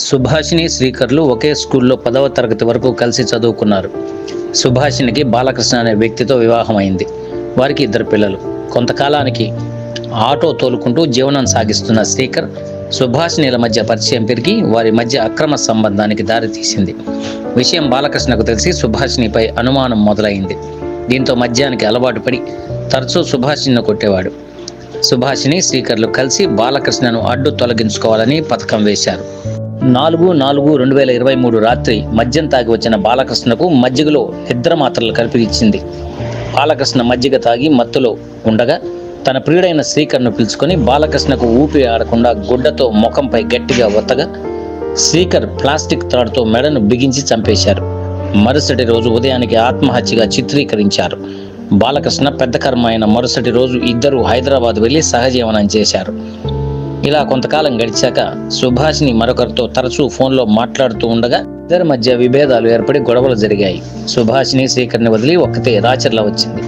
సుభాషిణి శ్రీకర్లు ఒకే స్కూల్లో 10వ తరగతి వరకు కలిసి చదువుకున్నారు. సుభాషిణికి బాలకృష్ణ అనే వ్యక్తితో వివాహం అయింది. వారికి 2 పిల్లలు. కొంతకాలానికి ఆటో తోలుకుంటూ జీవనం సాగిస్తున్న శ్రీకర్ సుభాషిణిల మధ్య పరిచయం పెరిగి వారి మధ్య అక్రమ సంబంధానికి దారితీసింది. విషయం బాలకృష్ణకు తెలిసి సుభాషిణిపై అనుమానం మొదలైంది. దీంతో మద్యానికి అలవాటు పడి తరచూ సుభాషిణిని కొట్టేవాడు. సుభాషిణి శ్రీకర్లు కలిసి బాలకృష్ణను అడ్డు తొలగించుకోవాలని పథకం వేశారు. 4/4/2023 రాత్రి మద్యం తాగి వచ్చిన బాలకృష్ణకు మజ్జిగలో నిద్ర మాత్రలు కలిపి ఇచ్చింది. బాలకృష్ణ మజ్జిగ తాగి మత్తులో ఉండగా తన ప్రియుడైన శ్రీకర్ను పిలుచుకొని బాలకృష్ణకు ఊపిరి ఆడకుండా గుడ్డతో ముఖంపై గట్టిగా ఒత్తగా శ్రీకర్ ప్లాస్టిక్ తాడుతో మెడను బిగించి చంపేశారు. మరుసటి రోజు ఉదయానికి ఆత్మహత్యగా చిత్రీకరించారు. బాలకృష్ణ పెద్ద కర్మ అయిన మరుసటి రోజు ఇద్దరు హైదరాబాద్ వెళ్లి సహజీవనం చేశారు. ఇలా కొంతకాలం గడిచాక సుభాషిణి మరొకరితో తరచూ ఫోన్లో మాట్లాడుతూ ఉండగా ఇద్దరి మధ్య విభేదాలు ఏర్పడి గొడవలు జరిగాయి. సుభాషిని శ్రీకర్ని వదిలి ఒక్కతే రాచర్ల వచ్చింది.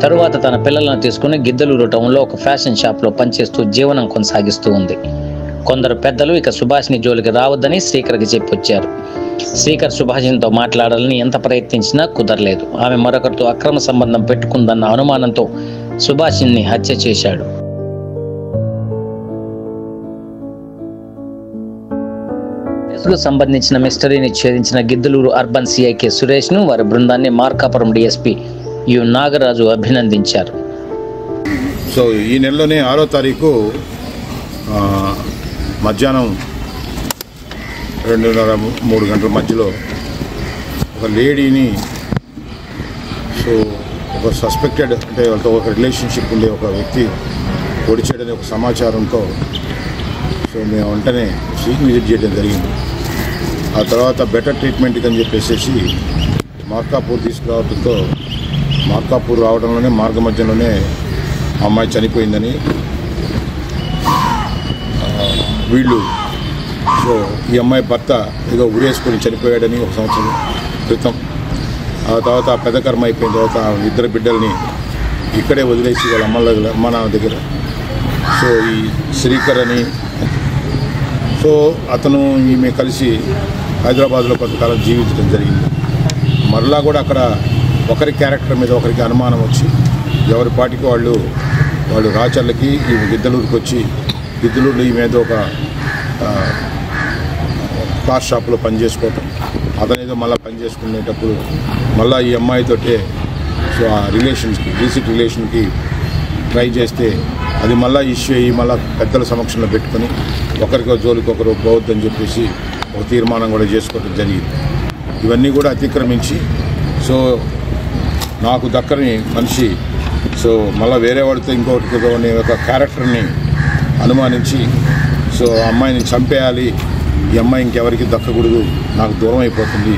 తరువాత తన పిల్లలను తీసుకుని గిద్దలూరు టౌన్లో ఒక ఫ్యాషన్ షాప్లో పనిచేస్తూ జీవనం కొనసాగిస్తూ ఉంది. కొందరు పెద్దలు ఇక సుభాషిని జోలికి రావద్దని శ్రీకర్కి చెప్పొచ్చారు. శ్రీకర్ సుభాషినితో మాట్లాడాలని ఎంత ప్రయత్నించినా కుదరలేదు. ఆమె మరొకరితో అక్రమ సంబంధం పెట్టుకుందన్న అనుమానంతో సుభాషిని హత్య చేశాడు. కేసుకు సంబంధించిన మిస్టరీని ఛేదించిన Giddalur urban CI K Suresh ను వారి బృందాన్ని మార్కాపురం డిఎస్పీ యు నాగరాజు అభినందించారు. సో ఈ నెలలోనే 6వ తారీఖు మధ్యాహ్నం 2:30-3 గంటల మధ్యలో ఒక లేడీని సో ఒక సస్పెక్టెడ్ అంటే వాళ్ళతో ఒక రిలేషన్షిప్ ఉండే ఒక వ్యక్తి పొడిచాడని ఒక సమాచారంతో సో మేము వెంటనే సీన్ విజిట్ చేయడం జరిగింది. ఆ తర్వాత బెటర్ ట్రీట్మెంట్కి అని చెప్పేసి మార్కాపూర్ తీసుకురావడంతో మార్కాపూర్ రావడంలోనే మార్గ మధ్యలోనే అమ్మాయి చనిపోయిందని వీళ్ళు సో ఈ అమ్మాయి భర్త ఏదో ఉరేసుకొని చనిపోయాడని 1 సంవత్సరం క్రితం. ఆ తర్వాత పెద్ద కర్మ అయిపోయిన తర్వాత 2 బిడ్డల్ని ఇక్కడే వదిలేసి వాళ్ళ అమ్మ నాన్న దగ్గర సో ఈ శ్రీకర్ అని సో అతను ఈమె కలిసి హైదరాబాద్లో కొంతకాలం జీవించడం జరిగింది. మరలా కూడా అక్కడ ఒకరి క్యారెక్టర్ మీద ఒకరికి అనుమానం వచ్చి ఎవరి పాటికి వాళ్ళు రాచర్లకి ఈ గిద్దలూరుకి వచ్చి గిద్దలూరులో ఈ మీద ఒక క్లాస్ షాప్లో పనిచేసుకోవటం, అతనేదో మళ్ళీ పనిచేసుకునేటప్పుడు మళ్ళీ ఈ అమ్మాయితోటే సో ఆ రిలేషన్స్కి రీసెంట్ రిలేషన్కి ట్రై చేస్తే అది మళ్ళీ ఇష్యూ అయ్యి మళ్ళీ పెద్దల సమక్షంలో పెట్టుకొని ఒకరికో జోలికి ఒకరు పోవద్దని చెప్పేసి ఒక తీర్మానం కూడా చేసుకోవడం జరిగింది. ఇవన్నీ కూడా అతిక్రమించి సో నాకు దక్కని మనిషి సో మళ్ళీ వేరే వాడితో ఇంకొకటితో అనే ఒక క్యారెక్టర్ని అనుమానించి సో అమ్మాయిని చంపేయాలి, ఈ అమ్మాయి ఇంకెవరికి దక్కకూడదు, నాకు దూరం అయిపోతుంది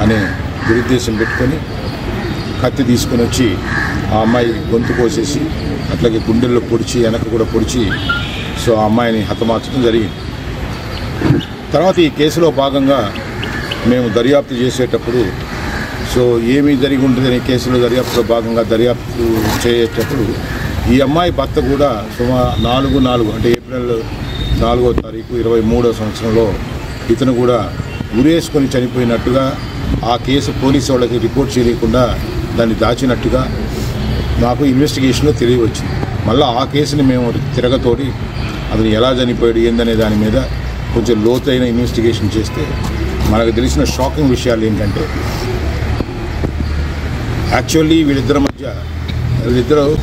అనే దురుద్దేశం పెట్టుకొని కత్తి తీసుకొని వచ్చి ఆ అమ్మాయి గొంతు కోసేసి అట్లాగే గుండెల్లో పొడిచి వెనక కూడా పొడిచి సో ఆ అమ్మాయిని హతమార్చడం జరిగింది. తర్వాత ఈ కేసులో భాగంగా మేము దర్యాప్తు చేసేటప్పుడు సో ఏమీ జరిగి ఉంటుందనే కేసులో దర్యాప్తులో భాగంగా దర్యాప్తు చేసేటప్పుడు ఈ అమ్మాయి భర్త కూడా సుమారు 4/4 అంటే ఏప్రిల్ 4వ తారీఖు 23వ సంవత్సరంలో ఇతను కూడా ఉరేసుకొని చనిపోయినట్టుగా ఆ కేసు పోలీసు వాళ్ళకి రిపోర్ట్ చేయకుండా దాన్ని దాచినట్టుగా నాకు ఇన్వెస్టిగేషన్లో తెలియవచ్చింది. మళ్ళీ ఆ కేసుని మేము తిరగతోడి అతను ఎలా చనిపోయాడు ఏందనే దాని మీద కొంచెం లోతైన ఇన్వెస్టిగేషన్ చేస్తే మనకు తెలిసిన షాకింగ్ విషయాలు ఏంటంటే యాక్చువల్లీ వీళ్ళిద్దరూ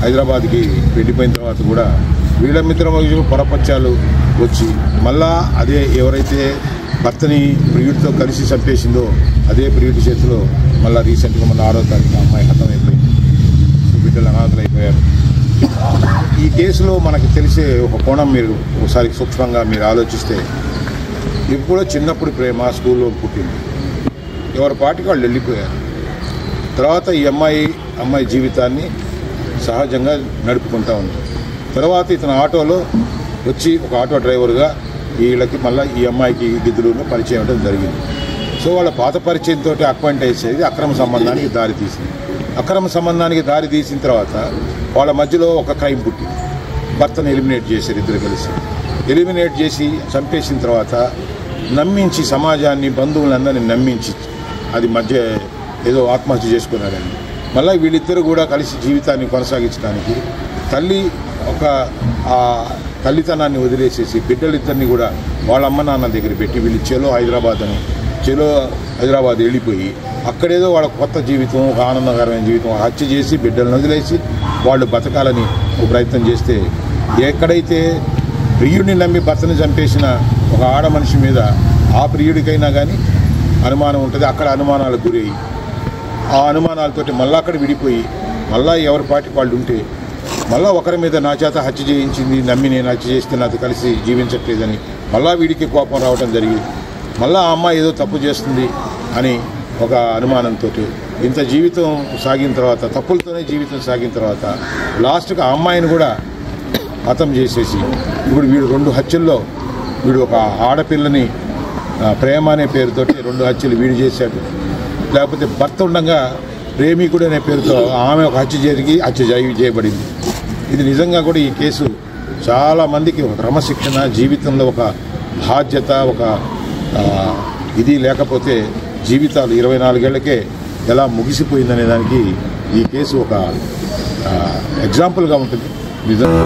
హైదరాబాద్కి వెళ్ళిపోయిన తర్వాత కూడా వీళ్ళిద్దరి మధ్య పొరపచ్చాలు వచ్చి మళ్ళా అదే ఎవరైతే భర్తని ప్రియుడితో కలిసి చంపేసిందో అదే ప్రియుడి చేతిలో మళ్ళీ రీసెంట్గా మన 6వ తారీఖున అమ్మాయి హతమైపోయింది. బిడ్డలు అనాథలైపోయారు. ఈ కేసులో మనకు తెలిసే ఒక కోణం మీరు ఒకసారి సూక్ష్మంగా మీరు ఆలోచిస్తే ఇది కూడా చిన్నప్పుడు ప్రేమ స్కూల్లో పుట్టింది, ఎవరి పాటికి వాళ్ళు వెళ్ళిపోయారు. తర్వాత ఈ అమ్మాయి జీవితాన్ని సహజంగా నడుపుకుంటూ ఉంది. తర్వాత ఇతను ఆటోలో వచ్చి ఒక ఆటో డ్రైవర్గా వీళ్ళకి మళ్ళీ ఈ అమ్మాయికి గిద్దలూరులో పరిచయం అవ్వడం జరిగింది. సో వాళ్ళ పాత పరిచయంతో అక్వైంట్ అయ్యేది అక్రమ సంబంధానికి దారితీసింది. అక్రమ సంబంధానికి దారి తీసిన తర్వాత వాళ్ళ మధ్యలో ఒక క్రైమ్ పుట్టింది. భర్తను ఎలిమినేట్ చేశారు, 2 కలిసి ఎలిమినేట్ చేసి చంపేసిన తర్వాత నమ్మించి సమాజాన్ని బంధువులందరినీ నమ్మించి అది మధ్య ఏదో ఆత్మహత్య చేసుకున్నాడండి. మళ్ళీ వీళ్ళిద్దరూ కూడా కలిసి జీవితాన్ని కొనసాగించడానికి తల్లి ఒక తల్లితనాన్ని వదిలేసేసి బిడ్డలిద్దరిని కూడా వాళ్ళ అమ్మ నాన్న దగ్గర పెట్టి వీళ్ళు చెలో హైదరాబాద్ వెళ్ళిపోయి అక్కడేదో వాళ్ళ కొత్త జీవితం, ఒక ఆనందకరమైన జీవితం హత్య చేసి బిడ్డలను వదిలేసి వాళ్ళు బతకాలని ఒక ప్రయత్నం చేస్తే, ఎక్కడైతే ప్రియుడిని నమ్మి భర్తను చంపేసిన ఒక ఆడ మనిషి మీద ఆ ప్రియుడికైనా కానీ అనుమానం ఉంటుంది. అక్కడ అనుమానాలకు గురయ్యి ఆ అనుమానాలతోటి మళ్ళీ అక్కడ విడిపోయి మళ్ళీ ఎవరి పాటికి వాళ్ళు ఉంటే మళ్ళీ ఒకరి మీద నా చేత హత్య చేయించింది, నమ్మి నేను హత్య చేస్తే నాతో కలిసి జీవించట్లేదని మళ్ళీ వీడికి కోపం రావడం జరిగింది. మళ్ళీ ఆ అమ్మాయి ఏదో తప్పు చేస్తుంది అని ఒక అనుమానంతో ఇంత జీవితం సాగిన తర్వాత, తప్పులతోనే జీవితం సాగిన తర్వాత లాస్ట్కి ఆ అమ్మాయిని కూడా హతం చేసేసి ఇప్పుడు వీడు 2 హత్యల్లో వీడు ఒక ఆడపిల్లని ప్రేమ అనే పేరుతోటి 2 హత్యలు వీడు చేశాడు. లేకపోతే భర్త ఉండగా ప్రేమికుడు అనే పేరుతో ఆమె ఒక హత్య చేయబడింది. ఇది నిజంగా కూడా ఈ కేసు చాలామందికి ఒక క్రమశిక్షణ, జీవితంలో ఒక బాధ్యత, ఒక ఇది లేకపోతే జీవితాలు 24 ఏళ్లకే ఎలా ముగిసిపోయిందనే దానికి ఈ కేసు ఒక ఎగ్జాంపుల్గా ఉంటుంది నిజంగా.